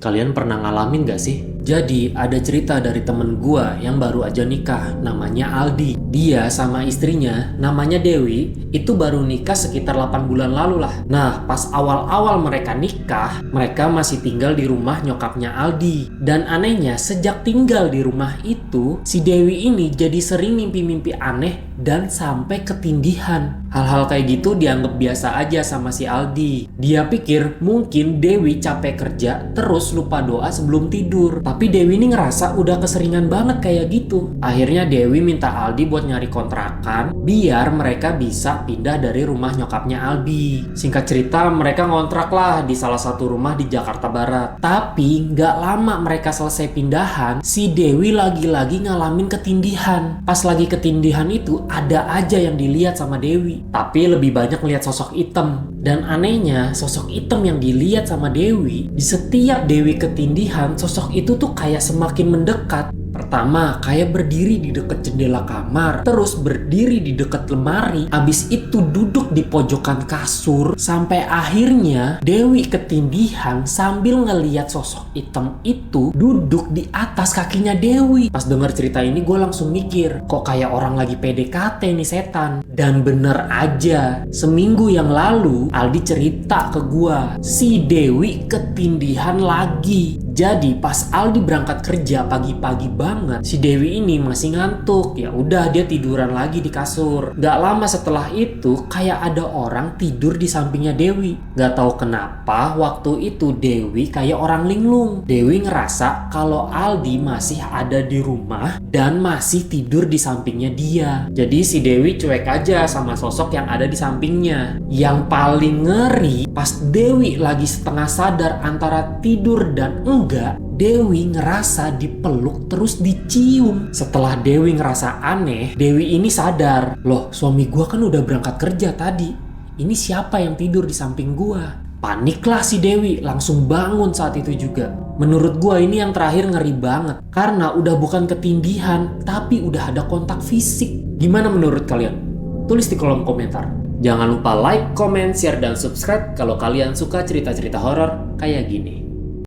Kalian pernah ngalamin gak sih? Jadi ada cerita dari temen gua yang baru aja nikah, namanya Aldi. Dia sama istrinya, namanya Dewi, itu baru nikah sekitar 8 bulan lalu lah. Nah, pas awal-awal mereka nikah, mereka masih tinggal di rumah nyokapnya Aldi. Dan anehnya, sejak tinggal di rumah itu, si Dewi ini jadi sering mimpi-mimpi aneh dan sampai ketindihan. Hal-hal kayak gitu dianggap biasa aja sama si Aldi. Dia pikir mungkin Dewi capek kerja terus lupa doa sebelum tidur. Tapi Dewi ini ngerasa udah keseringan banget kayak gitu. Akhirnya Dewi minta Aldi buat nyari kontrakan biar mereka bisa pindah dari rumah nyokapnya Aldi. Singkat cerita mereka ngontrak lah di salah satu rumah di Jakarta Barat. Tapi nggak lama mereka selesai pindahan, si Dewi lagi-lagi ngalamin ketindihan. Pas lagi ketindihan itu ada aja yang dilihat sama Dewi. Tapi lebih banyak lihat sosok hitam. Dan anehnya, sosok hitam yang dilihat sama Dewi, di setiap Dewi ketindihan, sosok itu tuh kayak semakin mendekat. Pertama, kayak berdiri di dekat jendela kamar, terus berdiri di dekat lemari, abis itu duduk di pojokan kasur, sampai akhirnya Dewi ketindihan sambil ngeliat sosok hitam itu duduk di atas kakinya Dewi. Pas denger cerita ini gue langsung mikir, kok kayak orang lagi PDKT nih setan. Dan bener aja, seminggu yang lalu Aldi cerita ke gue, si Dewi ketindihan lagi. Jadi pas Aldi berangkat kerja pagi-pagi banget, si Dewi ini masih ngantuk. Ya udah dia tiduran lagi di kasur. Gak lama setelah itu kayak ada orang tidur di sampingnya Dewi. Gak tahu kenapa waktu itu Dewi kayak orang linglung. Dewi ngerasa kalau Aldi masih ada di rumah dan masih tidur di sampingnya dia. Jadi si Dewi cuek aja sama sosok yang ada di sampingnya. Yang paling ngeri pas Dewi lagi setengah sadar antara tidur dan enggak, Dewi ngerasa dipeluk terus dicium. Setelah Dewi ngerasa aneh, Dewi ini sadar, loh suami gua kan udah berangkat kerja tadi. Ini siapa yang tidur di samping gua? Paniklah si Dewi, langsung bangun saat itu juga. Menurut gua ini yang terakhir ngeri banget, karena udah bukan ketindihan, tapi udah ada kontak fisik. Gimana menurut kalian? Tulis di kolom komentar. Jangan lupa like, comment, share, dan subscribe kalau kalian suka cerita-cerita horor kayak gini.